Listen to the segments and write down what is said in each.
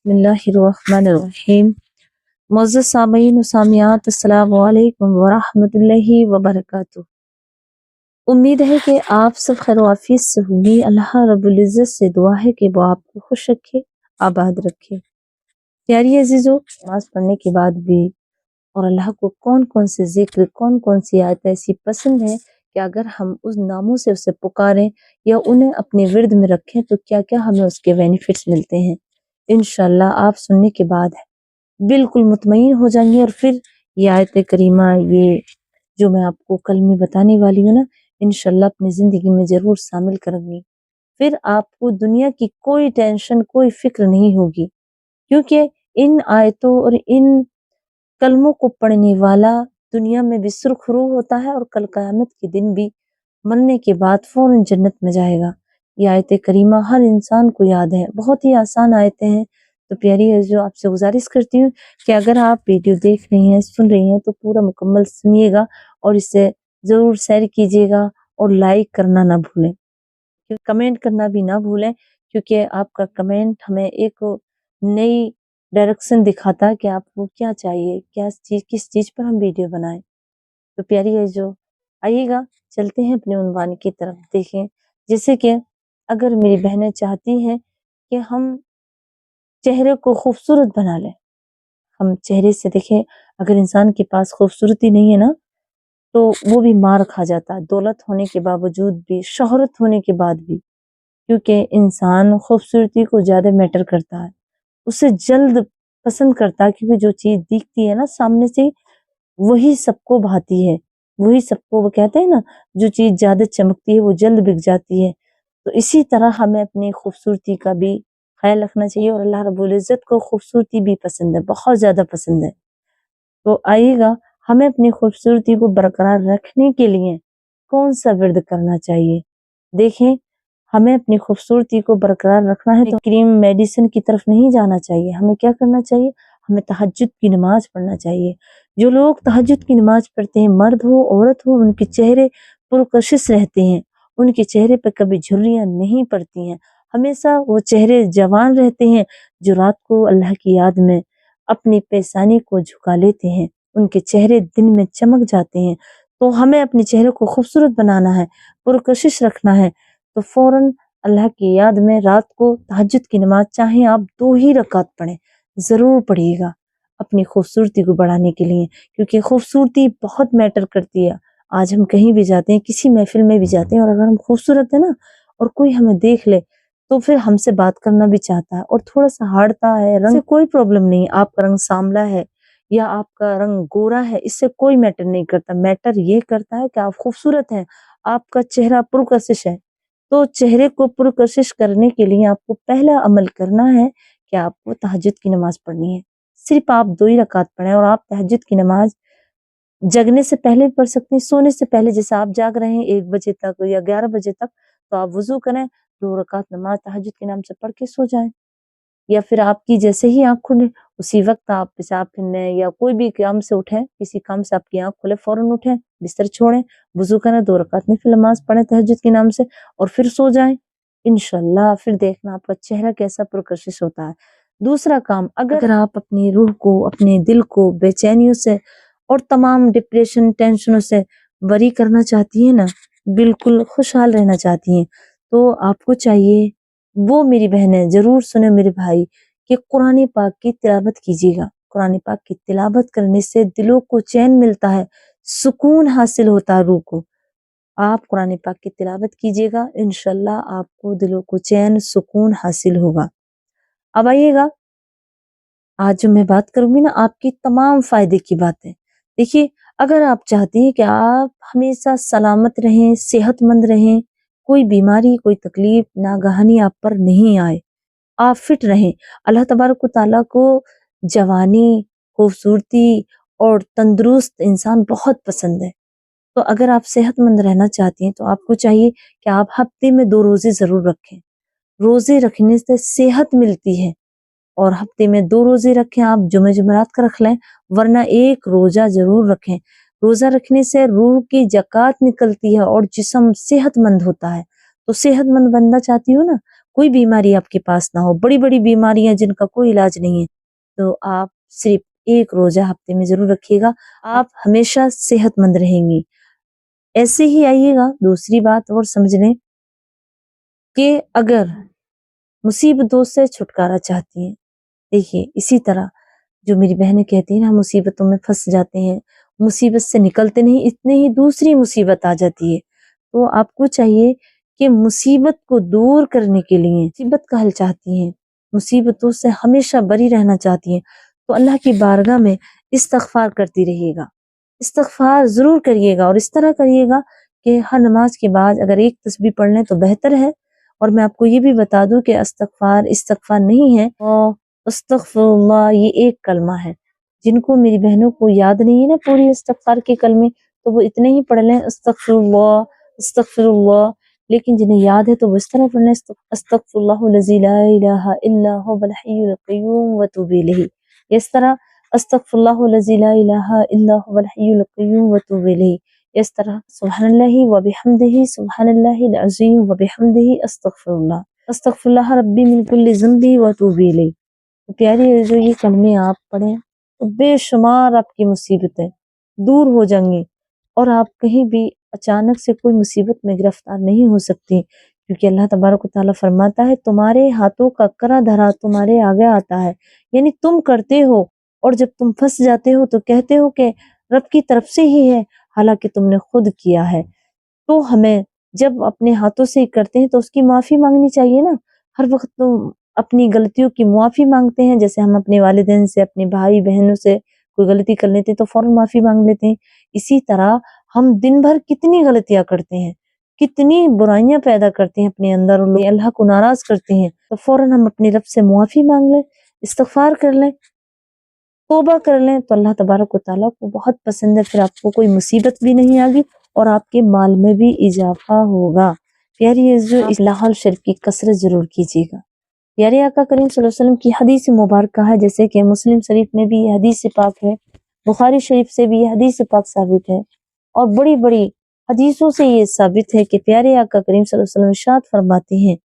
بسم اللہ الرحمن الرحیم۔ معزز سامعین و سامعات، السلام علیکم ورحمۃ اللہ وبرکاتہ۔ امید ہے کہ آپ سب خیر و عافیت سے ہوں گی۔ اللہ رب العزت سے دعا ہے کہ وہ آپ کو خوش رکھے، آباد رکھے۔ پیاری عزیزو، نماز پڑھنے کے بعد بھی اور اللہ کو کون کون سے ذکر، کون کون سی آیت ایسی پسند ہے کہ اگر ہم اس ناموں سے اسے پکاریں یا انہیں اپنے ورد میں رکھیں تو کیا کیا ہمیں اس کے بینیفٹس ملتے ہیں، انشاءاللہ آپ سننے کے بعد بالکل مطمئن ہو جائیں گے۔ اور پھر یہ آیت کریمہ، یہ جو میں آپ کو کل میں بتانے والی ہوں نا، انشاءاللہ اپنی زندگی میں ضرور شامل کروں گی۔ پھر آپ کو دنیا کی کوئی ٹینشن، کوئی فکر نہیں ہوگی، کیونکہ ان آیتوں اور ان کلموں کو پڑھنے والا دنیا میں بھی سرخرو ہوتا ہے اور کل قیامت کے دن بھی مرنے کے بعد فوراً جنت میں جائے گا۔ یہ آیت کریمہ ہر انسان کو یاد ہے، بہت ہی آسان آیتیں ہیں۔ تو پیاری ہے، جو آپ سے گزارش کرتی ہوں کہ اگر آپ ویڈیو دیکھ رہی ہیں، سن رہی ہیں تو پورا مکمل سنیے گا اور اسے ضرور شیئر کیجیے گا اور لائک کرنا نہ بھولیں، کمنٹ کرنا بھی نہ بھولیں، کیونکہ آپ کا کمنٹ ہمیں ایک نئی ڈائریکشن دکھاتا ہے کہ آپ کو کیا چاہیے، کس چیز پر ہم ویڈیو بنائیں۔ تو پیاری ہے، جو آئیے گا چلتے ہیں اپنے عنوان کی طرف۔ دیکھیں، جیسے کہ اگر میری بہنیں چاہتی ہیں کہ ہم چہرے کو خوبصورت بنا لیں، ہم چہرے سے دیکھیں، اگر انسان کے پاس خوبصورتی نہیں ہے نا تو وہ بھی مار کھا جاتا ہے، دولت ہونے کے باوجود بھی، شہرت ہونے کے بعد بھی، کیونکہ انسان خوبصورتی کو زیادہ میٹر کرتا ہے، اسے جلد پسند کرتا ہے، کیونکہ جو چیز دکھتی ہے نا سامنے سے وہی سب کو بھاتی ہے، وہی سب کو، وہ کہتے ہیں نا جو چیز زیادہ چمکتی ہے وہ جلد بک جاتی ہے۔ تو اسی طرح ہمیں اپنی خوبصورتی کا بھی خیال رکھنا چاہیے، اور اللہ رب العزت کو خوبصورتی بھی پسند ہے، بہت زیادہ پسند ہے۔ تو آئیے گا، ہمیں اپنی خوبصورتی کو برقرار رکھنے کے لیے کون سا ورد کرنا چاہیے۔ دیکھیں، ہمیں اپنی خوبصورتی کو برقرار رکھنا ہے تو کریم میڈیسن کی طرف نہیں جانا چاہیے، ہمیں کیا کرنا چاہیے، ہمیں تہجد کی نماز پڑھنا چاہیے۔ جو لوگ تہجد کی نماز پڑھتے ہیں، مرد ہو عورت ہو، ان کے چہرے پرکشش رہتے ہیں، ان کے چہرے پہ کبھی جھریاں نہیں پڑتی ہیں، ہمیشہ وہ چہرے جوان رہتے ہیں، جو رات کو اللہ کی یاد میں اپنی پیشانی کو جھکا لیتے ہیں، ان کے چہرے دن میں چمک جاتے ہیں۔ تو ہمیں اپنے چہرے کو خوبصورت بنانا ہے، پرکشش رکھنا ہے، تو فوراً اللہ کی یاد میں رات کو تہجد کی نماز، چاہیں آپ 2 ہی رکعت پڑھیں، ضرور پڑھیے گا اپنی خوبصورتی کو بڑھانے کے لیے، کیونکہ خوبصورتی بہت میٹر کرتی ہے۔ آج ہم کہیں بھی جاتے ہیں، کسی محفل میں بھی جاتے ہیں، اور اگر ہم خوبصورت ہیں نا اور کوئی ہمیں دیکھ لے تو پھر ہم سے بات کرنا بھی چاہتا ہے، اور تھوڑا سا ہارتا ہے، رنگ سے کوئی پرابلم نہیں، آپ کا رنگ سانولا ہے یا آپ کا رنگ گورا ہے، اس سے کوئی میٹر نہیں کرتا، میٹر یہ کرتا ہے کہ آپ خوبصورت ہیں، آپ کا چہرہ پرکشش ہے۔ تو چہرے کو پرکشش کرنے کے لیے آپ کو پہلا عمل کرنا ہے کہ آپ کو تہجد کی نماز پڑھنی ہے۔ صرف آپ 2 ہی رکعت پڑھیں، اور آپ تہجد کی نماز جگنے سے پہلے پڑھ سکتے ہیں، سونے سے پہلے، جیسے آپ جاگ رہے ہیں 1 بجے تک یا 11 بجے تک، تو آپ وضو کریں، 2 رکعت نماز تہجد کے نام سے پڑھ کے سو جائیں، یا پھر آپ کی جیسے ہی آنکھ کھلے اسی وقت آپ پیشاب کرنے یا کوئی بھی کام سے اٹھیں، کسی کام سے آپ کی آنکھ کھلے فوراً اٹھیں، بستر چھوڑیں، وضو کریں، 2 رکعت نفل نماز پڑھیں تہجد کے نام سے، اور پھر سو جائیں۔ انشاءاللہ پھر دیکھنا آپ کا چہرہ کیسا پرکشش ہوتا ہے۔ دوسرا کام، اگر آپ اپنی روح کو، اپنے دل کو بے چینیوں سے اور تمام ڈپریشن، ٹینشنوں سے بری کرنا چاہتی ہیں نا، بالکل خوشحال رہنا چاہتی ہیں، تو آپ کو چاہیے، وہ میری بہنیں ضرور سنیں میرے بھائی، کہ قرآن پاک کی تلاوت کیجیے گا۔ قرآن پاک کی تلاوت کرنے سے دلوں کو چین ملتا ہے، سکون حاصل ہوتا ہے روح کو۔ آپ قرآن پاک کی تلاوت کیجیے گا، انشاءاللہ آپ کو دلوں کو چین، سکون حاصل ہوگا۔ اب آئیے گا، آج جو میں بات کروں گی نا، آپ کی تمام فائدے کی باتیں۔ دیکھیے، اگر آپ چاہتے ہیں کہ آپ ہمیشہ سلامت رہیں، صحت مند رہیں، کوئی بیماری، کوئی تکلیف، ناگہانی آپ پر نہیں آئے، آپ فٹ رہیں، اللہ تبارک و تعالیٰ کو جوانی، خوبصورتی اور تندرست انسان بہت پسند ہے۔ تو اگر آپ صحت مند رہنا چاہتی ہیں تو آپ کو چاہیے کہ آپ ہفتے میں 2 روزے ضرور رکھیں۔ روزے رکھنے سے صحت ملتی ہے، اور ہفتے میں 2 روزے رکھیں، آپ جمعہ جمعرات کا رکھ لیں، ورنہ 1 روزہ ضرور رکھیں۔ روزہ رکھنے سے روح کی زکوٰۃ نکلتی ہے اور جسم صحت مند ہوتا ہے۔ تو صحت مند بننا چاہتی ہو نا، کوئی بیماری آپ کے پاس نہ ہو، بڑی بڑی بیماریاں جن کا کوئی علاج نہیں ہے، تو آپ صرف ایک روزہ ہفتے میں ضرور رکھیے گا، آپ ہمیشہ صحت مند رہیں گی۔ ایسے ہی آئیے گا دوسری بات اور سمجھ لیں کہ اگر مصیبتوں سے چھٹکارا چاہتی ہیں، دیکھیے اسی طرح جو میری بہنیں کہتی ہیں نا، مصیبتوں میں پھنس جاتے ہیں، مصیبت سے نکلتے نہیں، اتنے ہی دوسری مصیبت آ جاتی ہے، تو آپ کو چاہیے کہ مصیبت کو دور کرنے کے لیے، مصیبت کا حل چاہتی ہیں، مصیبتوں سے ہمیشہ بری رہنا چاہتی ہیں، تو اللہ کی بارگاہ میں استغفار کرتی رہیے گا، استغفار ضرور کریے گا، اور اس طرح کریے گا کہ ہر نماز کے بعد اگر ایک تسبیح پڑھ لیں تو بہتر ہے۔ اور میں آپ کو یہ بھی بتا دوں کہ استغفار نہیں ہے، اور استغفر اللہ یہ ایک کلمہ ہے۔ جن کو میری بہنوں کو یاد نہیں ہے نا پوری استغفار کے کلمے، تو وہ اتنے ہی پڑھ لیں، استغفر اللہ استغفر اللہ، لیکن جنہیں یاد ہے تو وہ اس طرح پڑھ لیں، استغفر اللہ الذی لا الہ الا هو الحی القیوم واتوب الیہ، اس طرح استغفر اللہ الذی لا الہ الا هو الحی القیوم واتوب الیہ، اس طرح سبحان اللہ وبحمدہ سبحان اللہ العظیم وبحمدہ استغفر اللہ ربی من کل ذنب واتوب الیہ۔ تو پیاری جو یہ کلمے آپ پڑھیں تو بے شمار آپ کی مصیبتیں دور ہو جائیں گی، اور آپ کہیں بھی اچانک سے کوئی مصیبت میں گرفتار نہیں ہو سکتی، کیونکہ اللہ تبارک و تعالیٰ فرماتا ہے تمہارے ہاتھوں کا کرا دھرا تمہارے آگے آتا ہے، یعنی تم کرتے ہو، اور جب تم پھنس جاتے ہو تو کہتے ہو کہ رب کی طرف سے ہی ہے، حالانکہ تم نے خود کیا ہے۔ تو ہمیں جب اپنے ہاتھوں سے کرتے ہیں تو اس کی معافی مانگنی چاہیے نا، ہر وقت تو اپنی غلطیوں کی معافی مانگتے ہیں، جیسے ہم اپنے والدین سے، اپنے بھائی بہنوں سے کوئی غلطی کر لیتے ہیں تو فوراً معافی مانگ لیتے ہیں، اسی طرح ہم دن بھر کتنی غلطیاں کرتے ہیں، کتنی برائیاں پیدا کرتے ہیں اپنے اندر، اور اللہ کو ناراض کرتے ہیں، تو فوراً ہم اپنے رب سے معافی مانگ لیں، استغفار کر لیں، توبہ کر لیں، تو اللہ تبارک و تعالیٰ کو بہت پسند ہے، پھر آپ کو کوئی مصیبت بھی نہیں آگی، اور آپ کے مال میں بھی اضافہ ہوگا۔ پیاری عزیزو، اصلاح الشرف کی کثرت ضرور کیجیے گا۔ پیارے آقا کریم صلی اللہ علیہ وسلم کی حدیث مبارکہ ہے، جیسے کہ مسلم شریف میں بھی یہ حدیث پاک ہے، بخاری شریف سے بھی یہ حدیث پاک ثابت ہے، اور بڑی بڑی حدیثوں سے یہ ثابت ہے کہ پیارے آقا کریم صلی اللہ علیہ وسلم ارشاد فرماتے ہیں،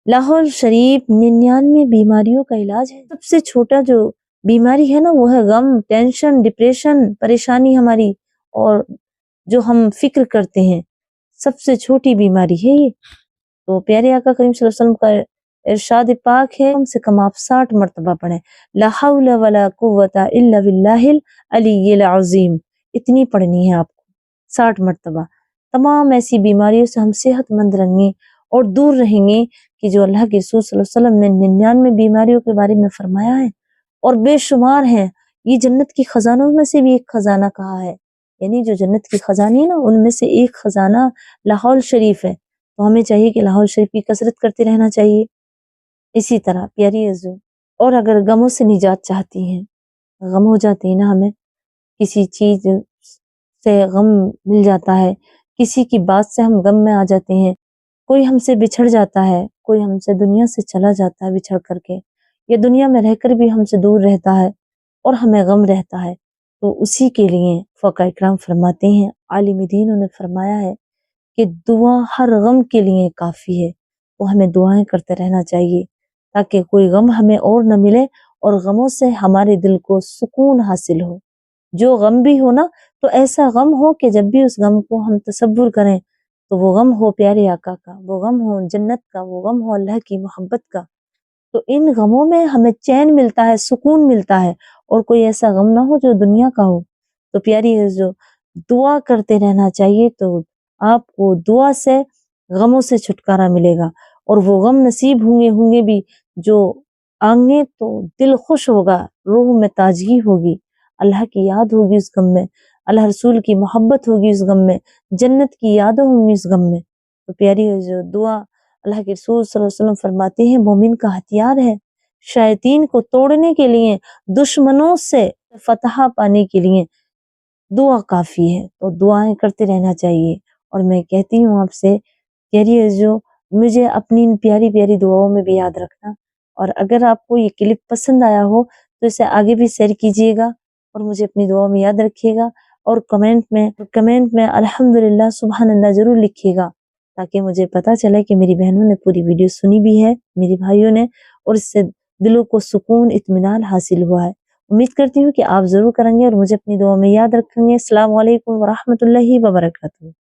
لاہور شریف 99 بیماریوں کا علاج ہے۔ سب سے چھوٹا جو بیماری ہے نا وہ ہے غم، ٹینشن، ڈپریشن، پریشانی ہماری، اور جو ہم فکر کرتے ہیں، سب سے چھوٹی بیماری ہے یہ۔ تو پیارے آقا کریم صلی اللہ علیہ وسلم کا ارشاد پاک ہے، کم سے کم آپ 60 مرتبہ پڑھیں، لا حول ولا قوت الا باللہ العلی العظیم، اتنی پڑھنی ہے آپ کو 60 مرتبہ۔ تمام ایسی بیماریوں سے ہم صحت مند رہیں گے اور دور رہیں گے، کہ جو اللہ کے رسول صلی اللہ علیہ وسلم نے 99 بیماریوں کے بارے میں فرمایا ہے، اور بے شمار ہیں، یہ جنت کی خزانوں میں سے بھی ایک خزانہ کہا ہے، یعنی جو جنت کی خزانے ہیں نا ان میں سے ایک خزانہ لاہور شریف ہے، تو ہمیں چاہیے کہ لاہور شریف کی کثرت کرتے رہنا چاہیے۔ اسی طرح پیاری عزیزو، اور اگر غموں سے نجات چاہتی ہیں، غم ہو جاتے ہیں نا، ہمیں کسی چیز سے غم مل جاتا ہے، کسی کی بات سے ہم غم میں آ جاتے ہیں، کوئی ہم سے بچھڑ جاتا ہے، کوئی ہم سے دنیا سے چلا جاتا ہے بچھڑ کر کے، یا دنیا میں رہ کر بھی ہم سے دور رہتا ہے اور ہمیں غم رہتا ہے، تو اسی کے لیے فقہ اکرام فرماتے ہیں، عالم دینوں نے فرمایا ہے کہ دعا ہر غم کے لیے کافی ہے، تو ہمیں دعائیں کرتے رہنا چاہیے تاکہ کوئی غم ہمیں اور نہ ملے، اور غموں سے ہمارے دل کو سکون حاصل ہو۔ جو غم بھی ہو نا تو ایسا غم ہو کہ جب بھی اس غم کو ہم تصور کریں تو وہ غم ہو پیارے آقا کا، وہ غم ہو جنت کا، وہ غم ہو اللہ کی محبت کا، تو ان غموں میں ہمیں چین ملتا ہے، سکون ملتا ہے، اور کوئی ایسا غم نہ ہو جو دنیا کا ہو۔ تو پیاری ہے جو دعا کرتے رہنا چاہیے، تو آپ کو دعا سے غموں سے چھٹکارا ملے گا، اور وہ غم نصیب ہوں گے بھی جو آئیں گے تو دل خوش ہوگا، روح میں تازگی ہوگی، اللہ کی یاد ہوگی اس غم میں، اللہ رسول کی محبت ہوگی اس غم میں، جنت کی یادیں ہوں گی اس غم میں۔ تو پیاری جو دعا، اللہ کے رسول صلی اللہ علیہ وسلم فرماتے ہیں مومن کا ہتھیار ہے، شیاطین کو توڑنے کے لیے، دشمنوں سے فتح پانے کے لیے دعا کافی ہے، تو دعائیں کرتے رہنا چاہیے۔ اور میں کہتی ہوں آپ سے پیاری جو مجھے اپنی پیاری پیاری دعاؤں میں بھی یاد رکھنا، اور اگر آپ کو یہ کلپ پسند آیا ہو تو اسے آگے بھی شیئر کیجیے گا، اور مجھے اپنی دعاؤں میں یاد رکھیے گا، اور کمنٹ میں الحمدللہ سبحان اللہ ضرور لکھیے گا۔ تاکہ مجھے پتہ چلے کہ میری بہنوں نے پوری ویڈیو سنی بھی ہے، میری بھائیوں نے، اور اس سے دلوں کو سکون اطمینان حاصل ہوا ہے۔ امید کرتی ہوں کہ آپ ضرور کریں گے اور مجھے اپنی دعا میں یاد رکھیں گے۔ السلام علیکم ورحمۃ اللہ وبرکاتہ۔